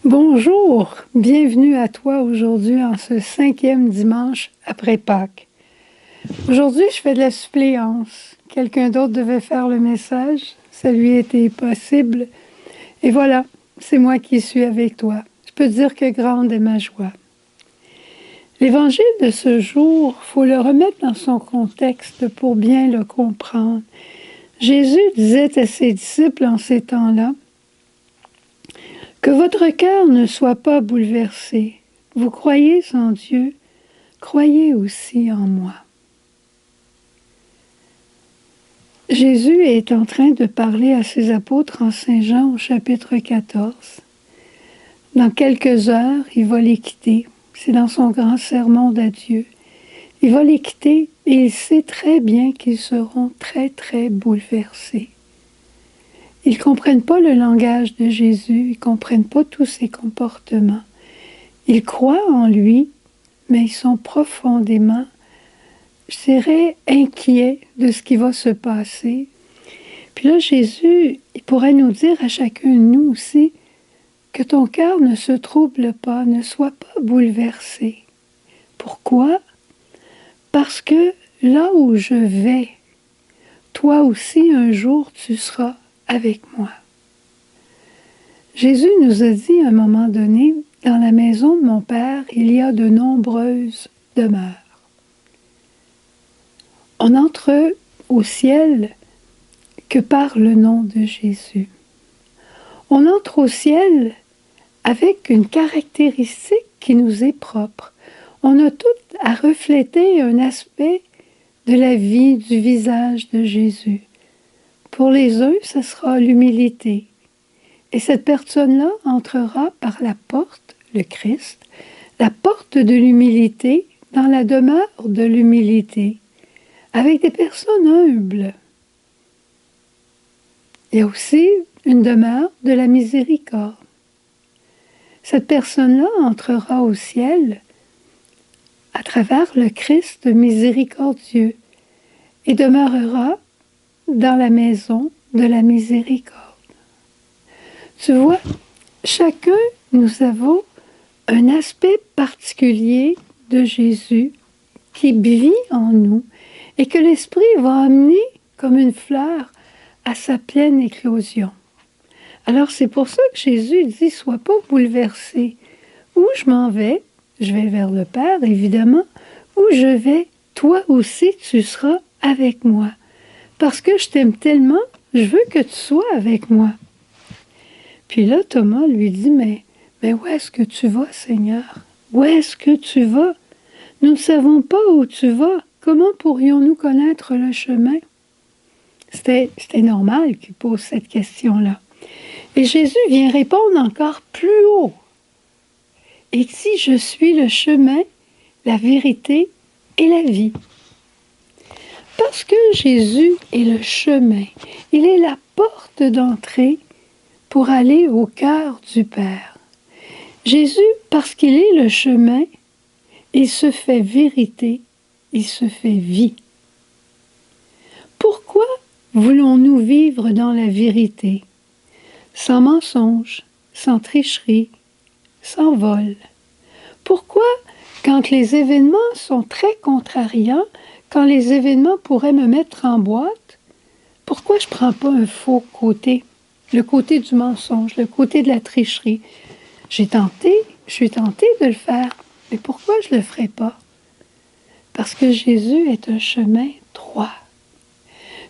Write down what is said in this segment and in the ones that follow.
Bonjour, bienvenue à toi aujourd'hui en ce 5e dimanche après Pâques. Aujourd'hui, je fais de la suppléance. Quelqu'un d'autre devait faire le message, ça lui était possible. Et voilà, c'est moi qui suis avec toi. Je peux te dire que grande est ma joie. L'évangile de ce jour, il faut le remettre dans son contexte pour bien le comprendre. Jésus disait à ses disciples en ces temps-là, que votre cœur ne soit pas bouleversé. Vous croyez en Dieu, croyez aussi en moi. Jésus est en train de parler à ses apôtres en Saint Jean au chapitre 14. Dans quelques heures, il va les quitter. C'est dans son grand sermon d'adieu. Il va les quitter et il sait très bien qu'ils seront très, très bouleversés. Ils ne comprennent pas le langage de Jésus, ils ne comprennent pas tous ses comportements. Ils croient en lui, mais ils sont profondément, je dirais, inquiets de ce qui va se passer. Puis là, Jésus, il pourrait nous dire à chacun de nous aussi que ton cœur ne se trouble pas, ne soit pas bouleversé. Pourquoi? Parce que là où je vais, toi aussi un jour tu seras avec moi. Jésus nous a dit à un moment donné, dans la maison de mon Père, il y a de nombreuses demeures. On entre au ciel que par le nom de Jésus. On entre au ciel avec une caractéristique qui nous est propre. On a tout à refléter un aspect de la vie, du visage de Jésus. Pour les uns, ce sera l'humilité. Et cette personne-là entrera par la porte, le Christ, la porte de l'humilité, dans la demeure de l'humilité, avec des personnes humbles. Il y a aussi une demeure de la miséricorde. Cette personne-là entrera au ciel à travers le Christ miséricordieux et demeurera dans la maison de la miséricorde. Tu vois, chacun, nous avons un aspect particulier de Jésus qui vit en nous et que l'Esprit va amener comme une fleur à sa pleine éclosion. Alors c'est pour ça que Jésus dit, sois pas bouleversé. Où je m'en vais, je vais vers le Père, évidemment. Où je vais, toi aussi, tu seras avec moi. Parce que je t'aime tellement, je veux que tu sois avec moi. Puis là, Thomas lui dit, mais où est-ce que tu vas, Seigneur? Où est-ce que tu vas? Nous ne savons pas où tu vas. Comment pourrions-nous connaître le chemin? C'était normal qu'il pose cette question-là. Et Jésus vient répondre encore plus haut. Et dit, je suis le chemin, la vérité et la vie. Parce que Jésus est le chemin, il est la porte d'entrée pour aller au cœur du Père. Jésus, parce qu'il est le chemin, il se fait vérité, il se fait vie. Pourquoi voulons-nous vivre dans la vérité? Sans mensonge, sans tricherie, sans vol. Pourquoi, quand les événements sont très contrariants, quand les événements pourraient me mettre en boîte, pourquoi je ne prends pas un faux côté? Le côté du mensonge, le côté de la tricherie. Je suis tentée de le faire, mais pourquoi je ne le ferai pas? Parce que Jésus est un chemin droit.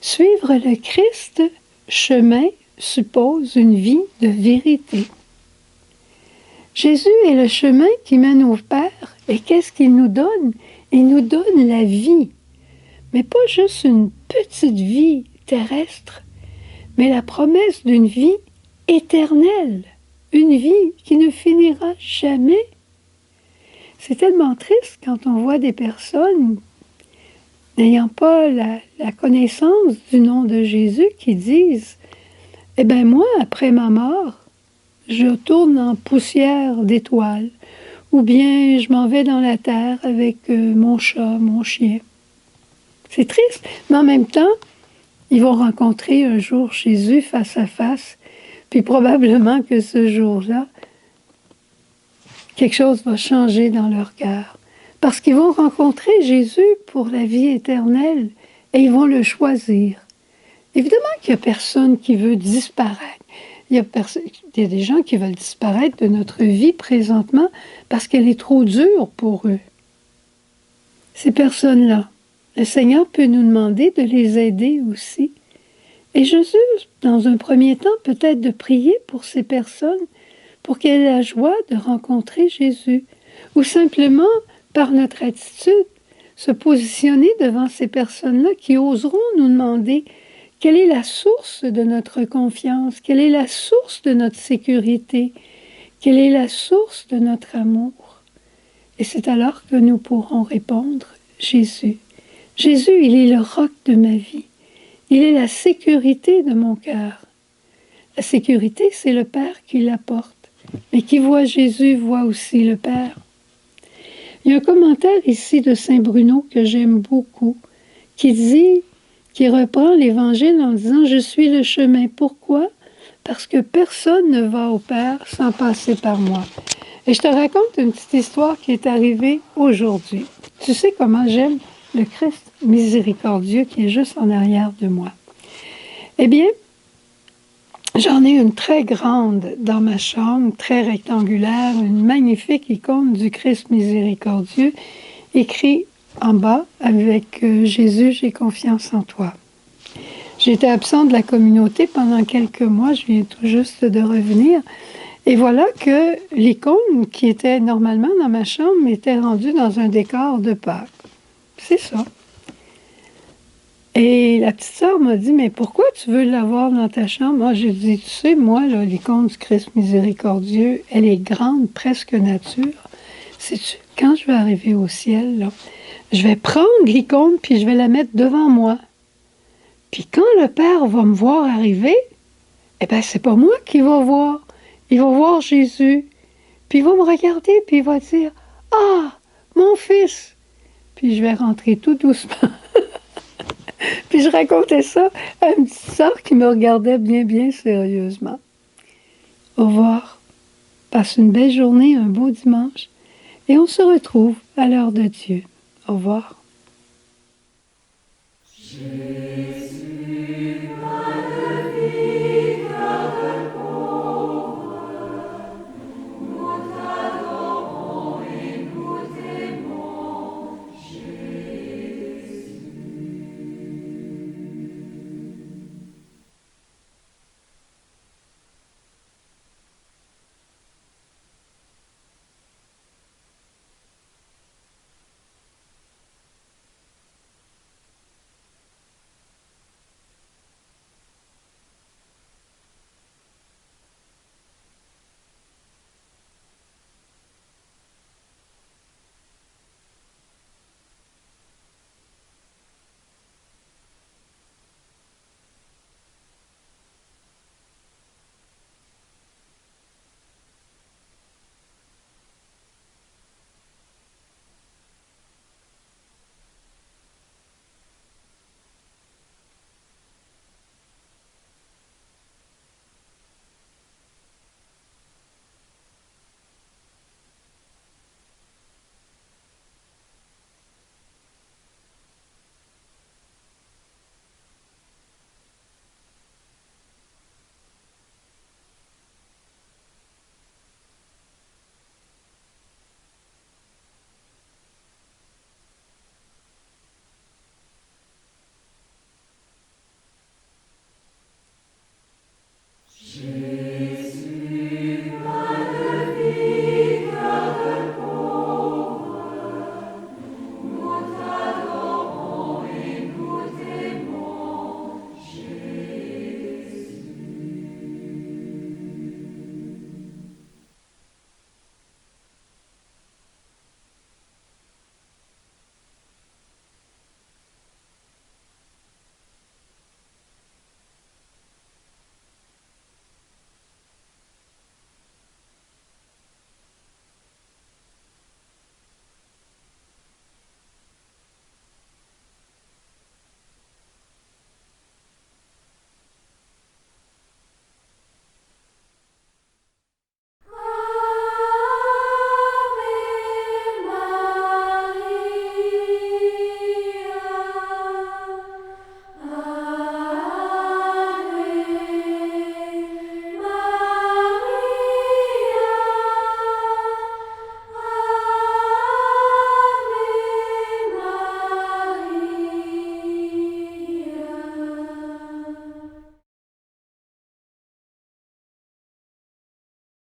Suivre le Christ, chemin, suppose une vie de vérité. Jésus est le chemin qui mène au Père, et qu'est-ce qu'il nous donne? Il nous donne la vie, mais pas juste une petite vie terrestre, mais la promesse d'une vie éternelle, une vie qui ne finira jamais. C'est tellement triste quand on voit des personnes n'ayant pas la connaissance du nom de Jésus qui disent « Eh bien moi, après ma mort, je tourne en poussière d'étoiles, ou bien je m'en vais dans la terre avec mon chat, mon chien. » C'est triste, mais en même temps, ils vont rencontrer un jour Jésus face à face, puis probablement que ce jour-là, quelque chose va changer dans leur cœur. Parce qu'ils vont rencontrer Jésus pour la vie éternelle et ils vont le choisir. Évidemment qu'il n'y a personne qui veut disparaître. Il y a des gens qui veulent disparaître de notre vie présentement parce qu'elle est trop dure pour eux. Ces personnes-là, le Seigneur peut nous demander de les aider aussi. Et Jésus, dans un premier temps, peut-être de prier pour ces personnes, pour qu'elles aient la joie de rencontrer Jésus. Ou simplement, par notre attitude, se positionner devant ces personnes-là qui oseront nous demander quelle est la source de notre confiance, quelle est la source de notre sécurité, quelle est la source de notre amour. Et c'est alors que nous pourrons répondre, Jésus. Jésus, il est le roc de ma vie. Il est la sécurité de mon cœur. La sécurité, c'est le Père qui l'apporte. Mais qui voit Jésus, voit aussi le Père. Il y a un commentaire ici de Saint Bruno que j'aime beaucoup, qui reprend l'Évangile en disant « Je suis le chemin ». Pourquoi? Parce que personne ne va au Père sans passer par moi. Et je te raconte une petite histoire qui est arrivée aujourd'hui. Tu sais comment j'aime le Christ miséricordieux qui est juste en arrière de moi. Eh bien, j'en ai une très grande dans ma chambre, très rectangulaire, une magnifique icône du Christ miséricordieux, écrit en bas avec Jésus, j'ai confiance en toi. J'étais absente de la communauté pendant quelques mois, je viens tout juste de revenir. Et voilà que l'icône qui était normalement dans ma chambre était rendue dans un décor de Pâques. C'est ça. Et la petite sœur m'a dit, mais pourquoi tu veux l'avoir dans ta chambre? Moi, j'ai dit, tu sais, moi, là, l'icône du Christ miséricordieux, elle est grande, presque nature. Sais-tu, quand je vais arriver au ciel, là, je vais prendre l'icône puis je vais la mettre devant moi. Puis quand le Père va me voir arriver, eh bien, c'est pas moi qui va voir. Il va voir Jésus. Puis il va me regarder puis il va dire, ah, mon fils. Puis je vais rentrer tout doucement. Puis je racontais ça à une petite sœur qui me regardait bien, bien sérieusement. Au revoir. Passe une belle journée, un beau dimanche. Et on se retrouve à l'heure de Dieu. Au revoir. Jésus.